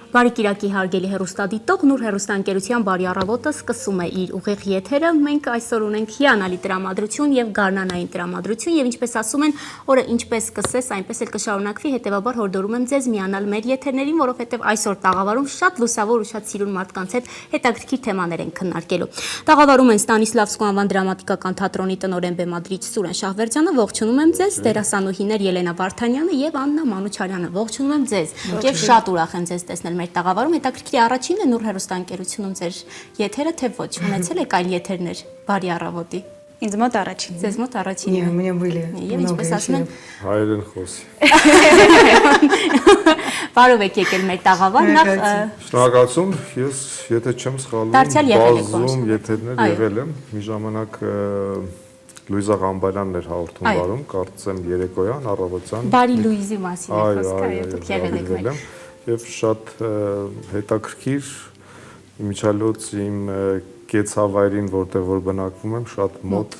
Բարի կիրակի հարգելի հեռուստադիտող, Նուր հեռուստաընկերության բարի առավոտը սկսում է իր ուղիղ եթերը։ Մենք այսօր ունենք հիանալի տրամադրություն եւ գարնանային տրամադրություն եւ ինչպես ասում են, օրը ինչպես սկսես, այնպես էլ կշարունակվի, հետեւաբար հորդորում եմ ձեզ միանալ մեր եթերներին, որովհետեւ այսօր տաղավարում շատ լուսավոր ու շատ սիրուն մարդկանց հետ հետաքրքիր թեմաներ են քննարկելու։ Տաղավարում են Ստանիսլավսկու անվան դրամատիկական թատրոնի տնօրեն բեմադրիչ Սուրեն Շահվերդյանը, ողջունում եմ ձեզ, դերասանուհիներ Ելենա Վարդանյանը եւ Աննա Մանուչարյանը, ողջունում եմ ձեզ։ Եվ շատ ուրախ եմ ձեզ տեսնել մեր տաղավարում, հետաքրքիր առաջինն է Նուր հեռուստաընկերությունում ձեր եթերը, թե ոչ, ունեցել եք այլ եթերներ, բարի առավոտի։ Ինձ մոտ առաջին։ Ձեզ մոտ առաջինն է։ У меня были. Եվ ինչպես ասում են, հայերեն խոսի։ Բարով եք եկել մեր տաղավար, նախ Շնորհակալություն, ես եթե չեմ սխալվում, բազում եթերներ եղել եմ, մի ժամանակ Լուիզա Ղամբարյանն էր հաղորդում վարում, կարծեմ երեկոյան, առավոտյան։ Բարի Լուիզի մասին է խոսքը, դուք եղել եք մեր։ Եվ շատ հետաքրքիր միջալոց իմ կեցավայրին, որտեղ որ բնակվում եմ, շատ մոտ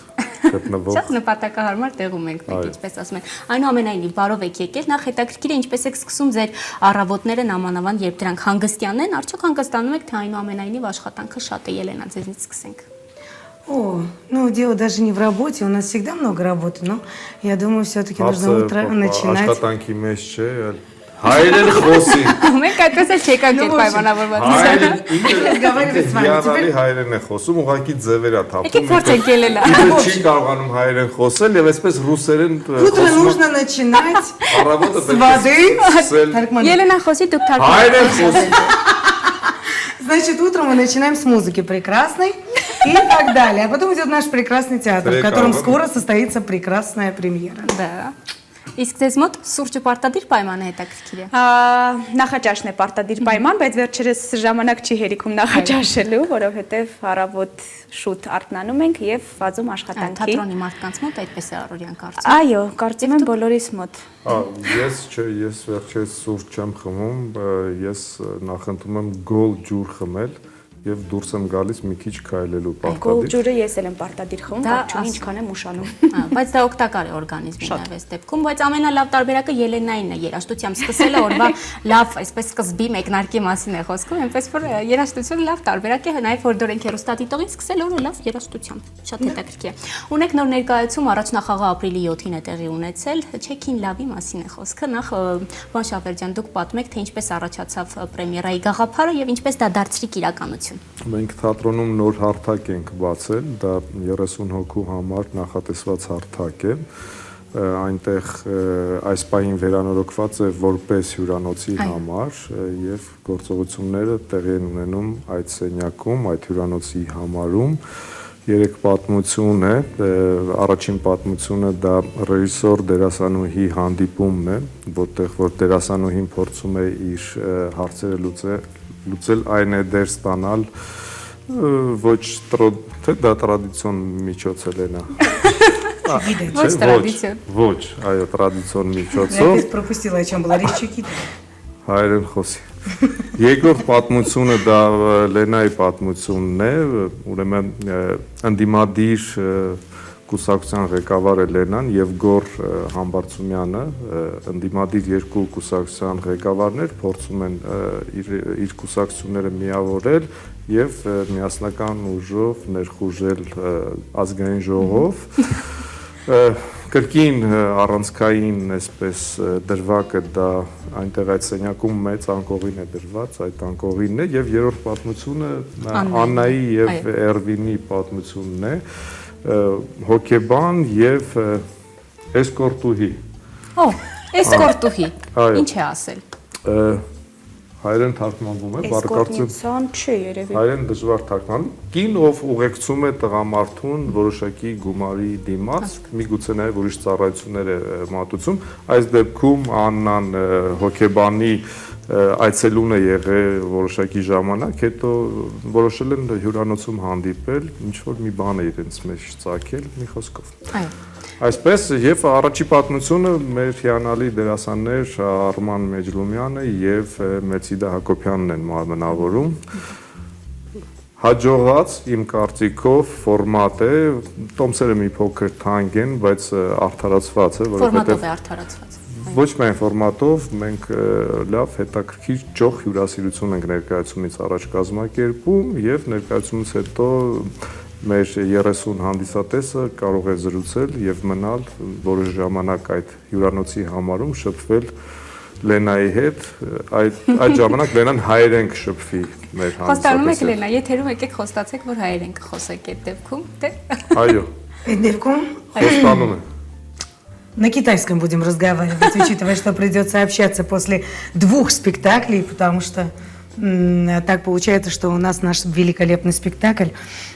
գտնվող։ Շատ նպատակահարմար տեղում ենք մենք, ինչպես ասում են։ Այնուամենայնիվ, բարով եք եկել, նախ հետաքրքիր է ինչպես եք սկսում ձեր առավոտները նամանավան, երբ դրանք հանգստյան են, արդյոք հանգստանում եք, թե այնուամենայնիվ աշխատանքը շատ է, Ելենա, ձեզնից սկսենք։ О, ну дело даже не в работе, у нас всегда много работы, но я думаю, все-таки нужно утро начинать. Աշխատանքի մեջ չէ, հայերեն խոսի։ Մենք այդպես էլ չեկանք այդ պայմանավորված։ Разговаривать с вами. Իհարկե հայերեն է խոսում, ուղղակի ձևեր է թափում։ Եկեք փորձենք Ելենա։ Ինքը չի կարողանում հայերեն խոսել եւ այսպես ռուսերեն Утро нужно начинать առավոտը с воды. Ելենա խոսի, դուք թարգմանեք։ հայերեն խոսի։ Значит, утром мы начинаем с музыки прекрасной и так далее. А потом идет наш прекрасный театр, в котором скоро состоится прекрасная премьера. Да. Իսկ ձեզ մոտ սուրճը պարտադիր պայման է հետաքրքիր է։ Նախաճաշն է պարտադիր պայման, բայց վերջերս ժամանակ չի հերիքում նախաճաշելու, որովհետև առավոտ շուտ արթնանում ենք եւ վազում աշխատանքի։ Թատրոնի մարդկանց մոտ այդպես է առօրյան կարծում։ Այո, կարծում եմ բոլորիս մոտ։ Ես վերջերս սուրճ չեմ խմում, ես նախընտրում եմ գոլ ջուր խմել եւ դուրս եմ գալիս մի քիչ քայլելու պարտադիր։ Գոլ ջուրը ես էլ եմ պարտադիր խմում, բայց չունի ինչքան եմ ուշանում։ Բայց դա օգտակար է օրգանիզմին այս դեպքում, բայց ամենալավ տարբերակը Ելենային է, երաժշտությամբ սկսելը օրվա լավ, այսպես սկզբի մեկնարկի մասին է խոսքում, այնպես որ երաժշտությունը լավ տարբերակ է, նաեւ հորդորենք հեռուստադիտողին սկսել օրը լավ երաժշտությամբ։ Շատ հետաքրքիր է։ Ունեք նոր ներկայացում, առաջնախաղը ապրիլի 7-ին է տեղի ունեցել, Չեքին լավի մասին է խոսքը։ Նախ Պարոն Շահվերդյան, դուք պատմեք, թե ինչպես առաջացավ պրեմիերայի գաղափարը եւ ինչպես դա դարձրիք իրականություն։ Մենք թատրոնում նոր հարթակ ենք բացել, դա 30 հոգու համար նախատեսված հարթակ է, այնտեղ այս պահին վերանորոգված է որպես հյուրանոցի համար եւ գործողությունները տեղի են ունենում այդ սենյակում, այդ հյուրանոցի համարում։ 3 պատմություն է, առաջին պատմությունը դա ռեժիսոր դերասանուհի հանդիպումն է, որտեղ որ դերասանուհին փորձում է իր հարցերը լուծել այն է դեր ստանալ ոչ թե դա տրադիցիոն միջոց է Լենա։ Ոչ տրադիցիոն։ Ոչ, այո, տրադիցիոն միջոցով։ Я пропустила, о чем была речь Чекита. Հայերեն խոսի։ Երկրորդ պատմությունը դա Լենայի պատմությունն է, ուրեմն ընդդիմադիր կուսակցության ղեկավար է Լենան եւ Գոր Համբարձումյանը, ընդդիմադիր երկու կուսակցության ղեկավարներ փորձում են իր կուսակցությունները միավորել եւ միասնական ուժով ներխուժել ազգային ժողով։ Կրկին առանցքային այսպես դրվագը դա այնտեղ այդ սենյակում մեծ անկողին է դրված, այդ անկողինն է եւ երրորդ պատմությունը Աննայի եւ Էրվինի պատմությունն է, հոկեբան եւ էսկորտուհի։ Էսկորտուհի։ Ինչ է ասել։ Հայերեն թարգմանվում է, բարգարծություն չի երևի։ Հայերեն դժվար թարգմանվում։ Կին ով ուղեկցում է տղամարդուն որոշակի գումարի դիմաց, միգուցե նաև ուրիշ ծառայություններ է մատուցում։ Այս դեպքում Աննան հոկեբանի այցելուն է եղել որոշակի ժամանակ, հետո որոշել են հյուրանոցում հանդիպել, ինչ որ մի բան է իրենց մեջ ծագել, մի խոսքով։ Այո։ Այսպես եւ առաջի պատմությունը մեր հիանալի դերասաններ Արման Մեջլումյանը եւ Մեծիդա Հակոբյանն են մարմնավորում։ Հաջողած իմ կարծիքով ֆորմատ է, տոմսերը մի փոքր թանկ են, բայց արդարացված է, որովհետեւ ֆորմատով է արդարացված։ ոչ միայն ֆորմատով, մենք լավ հետաքրքիր ճոխ հյուրասիրություն ենք ներկայացումից առաջ կազմակերպում եւ ներկայացումից հետո մեր 30 հանդիսատեսը կարող է զրուցել եւ մնալ որոշ ժամանակ այդ հյուրանոցի համարում շփվել Լենայի հետ, այդ ժամանակ Լենան հայերեն կշփվի մեր հանդիսատեսը։ Խոստանում եք Լենա, եթերում եկեք խոստացեք, որ հայերեն կխոսեք այդ դեպքում, թե։ Այո։ Այդ դեպքում Խոստանում եմ։ на китайском будем разговаривать, учитывая, что придется общаться после 2 спектаклей, потому что так получается, что у нас наш великолепный спектакль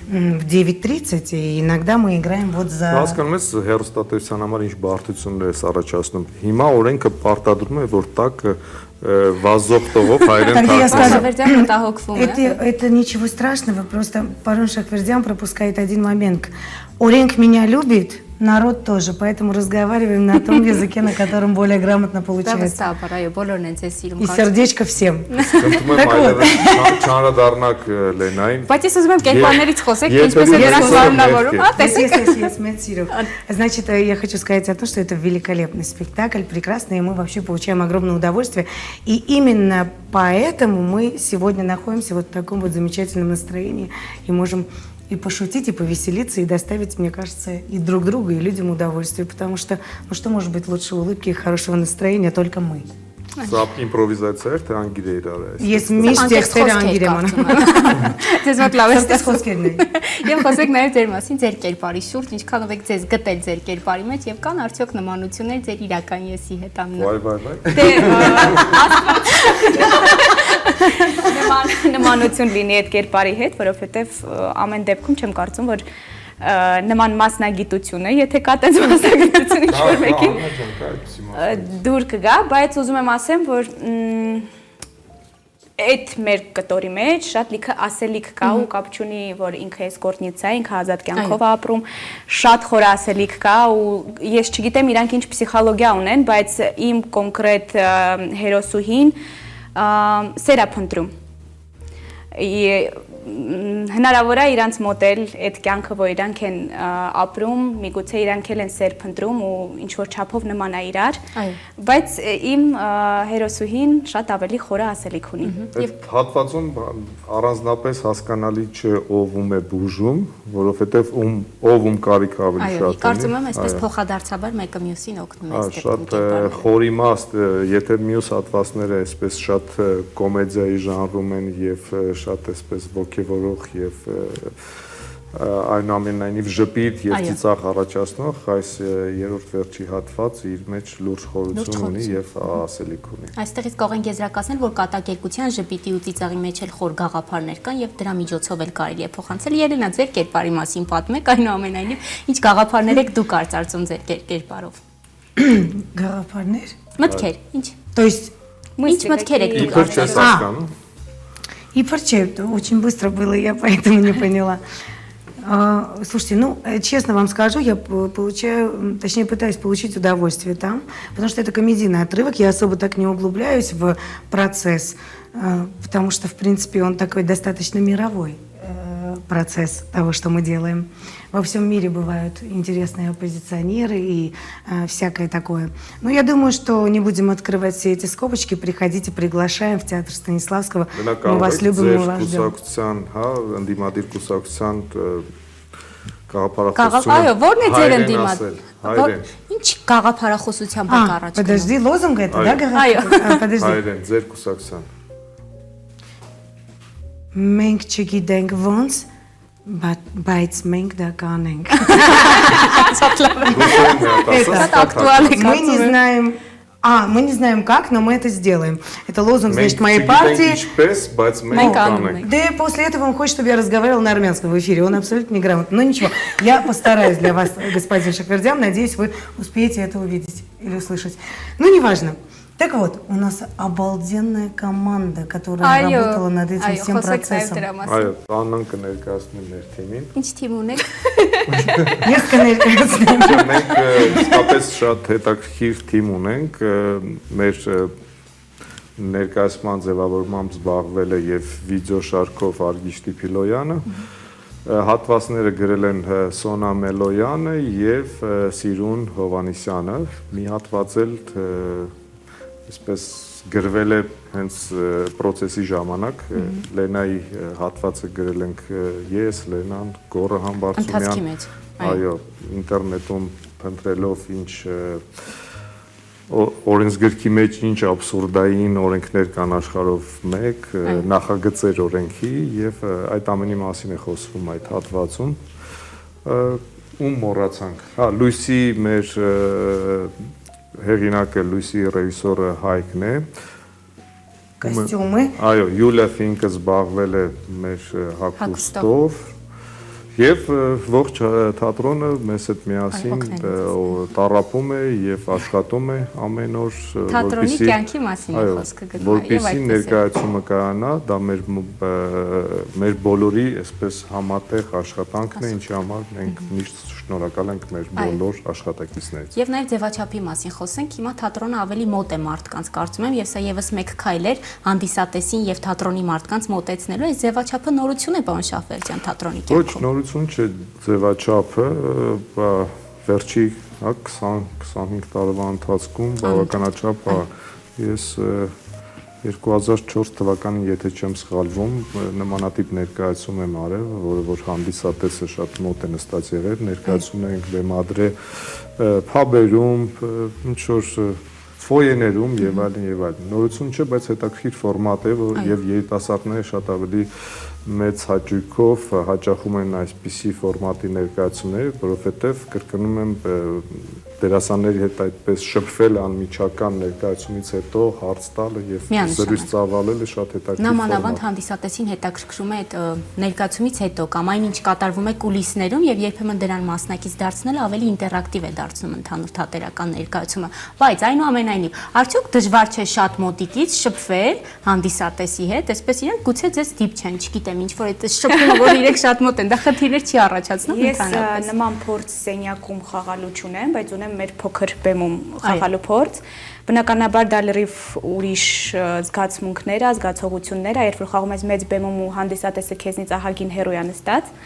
в 9:30, и иногда мы играем вот за... Հասկանում ես հերոստատեսության համար ինչ բարդություններ է առաջացնում։ Հիմա օրենքը պարտադրում է, որ տակ վազող տողով հայերեն թարգմանել։ Это ничего страшного, просто Парон Шахвердян пропускает один момент. Оренк меня любит, народ тоже, поэтому разговариваем на том языке, на котором более грамотно получается. И сердечко всем. Значит, я хочу сказать о том, что это великолепный спектакль, прекрасный, и мы вообще получаем огромное удовольствие. И именно поэтому мы сегодня находимся вот в таком вот замечательном настроении и можем и пошутить, и повеселиться, и доставить, мне кажется, и друг другу, и людям удовольствие. Потому что, ну что может быть лучше улыбки и хорошего настроения, только мы. Սա իմպրովիզացիա էր, թե անգիր է իրար է։ Ես միշտ տեքստերը անգիր եմ անում։ Ձեզ մոտ լավ է Ստես խոսքերն են։ Եվ խոսեք նաև ձեր մասին, ձեր կերպարի շուրջ, ինչքանով եք ձեզ գտել ձեր կերպարի մեջ եւ կան արդյոք նմանություններ ձեր իրական եսի հետ Նմանություն լինի այդ կերպարի հետ, որովհետեւ ամեն դեպքում չեմ կարծում, որ նման մասնագիտություն է, եթե կա տենց մասնագիտություն ինչ-որ մեկին դուր կգա, բայց ուզում եմ ասեմ, որ այդ մեր կտորի մեջ շատ լիքը ասելիք կա ու կապ չունի, որ ինքը էսկորտնիցա է, ինքը ազատ կյանքով ապրում, շատ խոր ասելիք կա ու ես չգիտեմ իրանք ինչ պսիխոլոգիա ունեն, բայց իմ կոնկրետ հերոսուհին սեր է փնտրում հնարավոր է իրանց մոդել այդ կյանքը, որ իրանք են ապրում, միգուցե իրանք են սեր փնտրում ու ինչ որ չափով նման է իրար, բայց իմ հերոսուհին շատ ավելի խորը ասելիք ունի։ Այդ հատվածում առանձնապես հասկանալի չէ ով ում է բուժում, որովհետև ով կարիք ավելի շատ ունի։ Կարծում եմ, այսպես փոխադարձաբար մեկը մյուսին օգնում է Շատ խոր իմաստ, եթե մյուս հատվածները այսպես շատ կոմեդիայի ժանրում են եւ շատ այսպես ոգևորող եւ այնուամենայնիվ ժպիտ եւ ծիծաղ առաջացնող, այս երրորդ վերջի հատվածը իր մեջ լուրջ խորություն ունի եւ ասելիք ունի։ Այստեղից կարող ենք եզրակացնել, որ կատակերգության ժպիտի ու ծիծաղի մեջ էլ խոր գաղափարներ կան եւ դրա միջոցով էլ կարելի է փոխանցել։ Ելենա, ձեր կերպարի մասին պատմեք, այնուամենայնիվ ինչ գաղափարներ եք դուք արծարծում ձեր կերպարով։ Գաղափարներ։ Մտքեր, ինչ։ То есть Ինչ մտքեր եք դուք արծարծում։ Ипарче, очень быстро было, я поэтому не поняла. Слушайте, ну, честно вам скажу, я получаю, точнее, пытаюсь получить удовольствие там, потому что это комедийный отрывок, я особо так не углубляюсь в процесс, потому что, в принципе, он такой достаточно мировой процесс того, что мы делаем. Во всем мире бывают интересные оппозиционеры и всякое такое. Но я думаю, что не будем открывать все эти скобочки. Приходите, приглашаем в театр Станиславского. Мы вас любим и вас ждем. Այո, ո՞րն է ձեր ընդդիմադիր։ Ինչ գաղափարախոսությամբ եք առաջ։ Подожди, лозунг это, да, Այո։ Подожди. Հայրեն, ձեր կուսակցության։ Մենք չգիտենք ոնց, բայց մենք դա կանենք։ Мы не знаем, мы не знаем как, но мы это сделаем. Это лозунг, значит, моей партии. Да и после этого он хочет, чтобы я разговаривала на армянском в эфире. Он абсолютно неграмотный. Но ничего, я постараюсь для вас, господин Шахвердян. Надеюсь, вы успеете это увидеть или услышать. Ну, неважно. Так вот, у нас обалденная команда, которая работала над этим всем процессом. Այո, Աննան կներկայացնի մեր թիմին։ Ինչ թիմ ունեք։ Ես կներկայացնեմ։ Մենք իսկապես շատ հետաքրքիր թիմ ունենք, մեր ներկայացման ձևավորմամբ զբաղվել է եւ վիդեո շարքով Արգիշ Տիփիլոյանը, Հատվածները գրել են Սոնա Մելոյանը եւ Սիրուն Հովանիսյանը։ Մի հատված էլ այսպես գրվել է հենց process-ի ժամանակ։ Լենայի հատվածը գրել ենք ես, Լենան, Գոռը Համբարձումյան։ Ընթացքի մեջ։ Այո, ինտերնետում փնտրելով ինչ օրենսգրքի մեջ ինչ աբսուրդային օրենքներ կան աշխարհով մեկ, նախագծեր օրենքի եւ այդ ամենի մասին է խոսվում այդ հատվածում։ Ում մոռացանք։ Հա, Լույսի մեր հեղինակը, Լույսի ռեժիսորը Հայկն է։ Костюмы. Այո, Յուլիա Ֆինկը զբաղվել է մեր հագուստով։ Եվ ողջ թատրոնը մեզ հետ միասին տառապում է եւ աշխատում է ամեն օր, Թատրոնի կյանքի մասին է խոսքը գնում, որպեսզի ներկայացումը կայանա, դա մեր բոլորի այսպես համատեղ աշխատանքն է, ինչի համար մենք միշտ շնորհակալ ենք մեր բոլոր աշխատակիցներից։ Եվ նաև ձևաչափի մասին խոսենք, հիմա թատրոնը ավելի մոտ է մարդկանց, կարծում եմ, եւ սա եւս մեկ քայլ էր հանդիսատեսին եւ թատրոնի մարդկանց մոտեցնելու, այս ձևաչափը նորություն է, պարոն Շահվերդյան, թատրոնի կյանքում։ Նորություն չէ ձևաչափը, վերջի 20-25 տարվա ընթացքում բավականաչափ ես 2004 թվականին, եթե չեմ սխալվում, նմանատիպ ներկայացում եմ արել, որը որ հանդիսատեսը շատ մոտ է նստած եղել, ներկայացում ենք բեմադրել փաբերում, ինչ որ ֆոյեներում եւ այլն եւ այլն։ Նորություն չէ, բայց հետաքրքիր ֆորմատ է, որ եւ երիտասարդները շատ ավելի մեծ հաճույքով հաճախում են այսպիսի ֆորմատի ներկայացումները, որովհետև կրկնում եմ դերասանների հետ այդպես շփվել անմիջական ներկայացումից հետո հարց տալը եւ զրույց ծավալելը շատ հետաքրքիր Նամանավանդ հանդիսատեսին հետաքրքրում է այդ ներկայացումից հետո կամ այնինչ կատարվում է կուլիսներում եւ երբեմն դրան մասնակից դարձնելը ավելի ինտերակտիվ է դարձնում ընդհանուր թատերական ներկայացումը, բայց այնուամենայնիվ արդյոք դժվար չէ շատ մոտիկից շփվել հանդիսատեսի հետ, այսպես իրենք գուցե ձեզ դիպչեն, չգիտեմ, ինչ որ այդ շփումը, որ իրենք շատ մոտ են, դա խնդիրներ չի առաջացնում Ես ընդհանրապես։ նման փորձ սենյակում խաղալու չունեմ, բայց ունեմ մեր փոքր բեմում խաղալու փորձ։ Բնականաբար դա լրիվ ուրիշ զգացմունքներ է, զգացողություններ է, երբ որ խաղում ես մեծ բեմում ու հանդիսատեսը քեզնից ահագին հերոյ է նստած,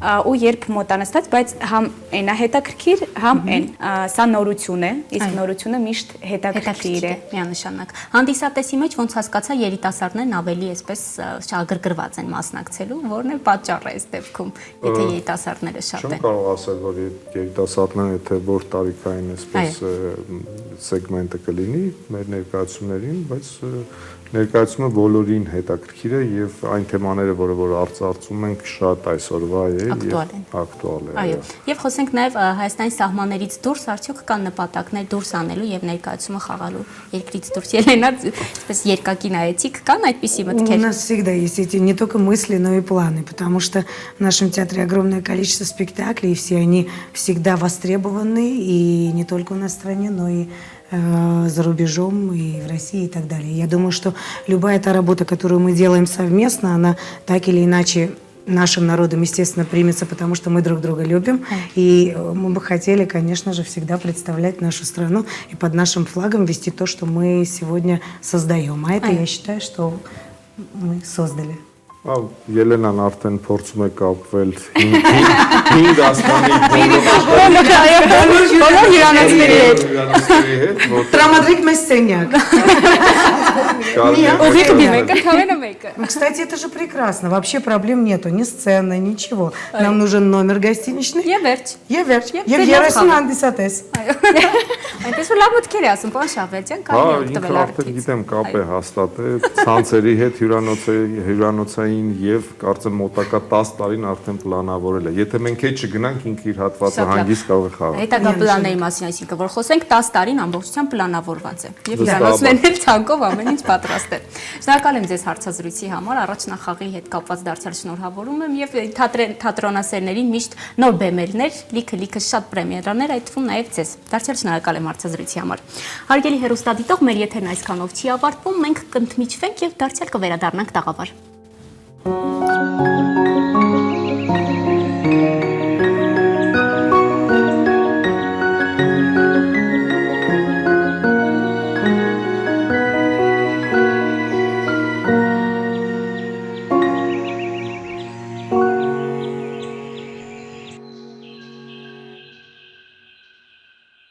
ու երբ մոտանստած, բայց համ այնա հետաքրքիր, համ այն, սա նորություն է, իսկ նորությունը միշտ հետաքրքիր է։ Միանշանակ։ Հանդիսատեսի մեջ ոնց հասկացա երիտասարդներն ավելի այսպես շահագրգռված են մասնակցելու, որն է պատճառը այս դեպքում, եթե երիտասարդները շատ են։ Չեմ կարող ասել, որ երիտասարդները եթե որ տարիքային այսպես սեգմենտը կլինի մեր ներկայացումներին, բայց ներկայացումը բոլորին հետաքրքիր է եւ այն թեմաները, որը որ արծարծում ենք, շատ այսօրվա է եւ ակտուալ է։ Այո, եւ խոսենք նաեւ Հայաստանի սահմաններից դուրս արդյոք կան նպատակներ դուրս անելու եւ ներկայացումը խաղալու երկրից դուրս։ Ելենա, այսպես երկակի նայեցիք, կան այդպիսի մտքեր։ У нас всегда есть эти не только мысли, но и планы, потому что в нашем театре огромное количество спектаклей, и все они всегда востребованы, и не только у нас в стране, но и за рубежом, и в России, и так далее. Я думаю, что любая та работа, которую мы делаем совместно, она так или иначе нашим народом, естественно, примется, потому что мы друг друга любим. И мы бы хотели, конечно же, всегда представлять нашу страну и под нашим флагом вести то, что мы сегодня создаем. А это, я считаю, что мы создали. Ելենան արդեն փորձում է կապվել 5 աստանի բոլոր հյուրանոցների հետ։ Տրամադրիկ մեզ սենյակ. Ուղիղ դիմեք, ընդհանրապես մեկը։ Кстати, это же прекрасно. Вообще проблем нету, ни сцены, ничего. Нам нужен номер гостиничный. Եվ վերջ։ Եվ վերջ։ Եվ Եվ լավ 30 խաղ։ հանդիսատես։ Այնպես որ լավ մտքեր է ասում, պարոն Շահվերդյան, Հա, կարելի է ինքը օգտվել արդեն արդից։ գիտեմ կապ է հաստատել ցանցերի հետ հյուրանոցային եւ կարծեմ մոտակա 10 տարին արդեն պլանավորել է։ Եթե մենք հետ չգնանք, ինքը իր հատվածը հանգիստ կարող է խաղալ։ Հետագա պլանների մասին, այսինքն որ խոսենք 10 տարին ամբողջությամբ պլանավորված է։ Եվ հյուրանոցներն էլ ցանկով ամեն ինչ պատրաստ է։ Շնորհակալ եմ ձեզ հարցազրույցի համար, առաջնախաղի հետ կապված դարձյալ շնորհավորում եմ եւ թատրոնասերներին միշտ նոր բեմերներ, լիքը շատ պրեմիերաներ, այդ թվում նաեւ ձեզ։ Դարձյալ շնորհակալ եմ հարցազրույցի համար։ Հարգելի հեռուստադիտող, մեր եթերն այսքանով չի ավարտվում, մենք կընդմիջվենք եւ դարձյալ կվերադառնանք տաղավար։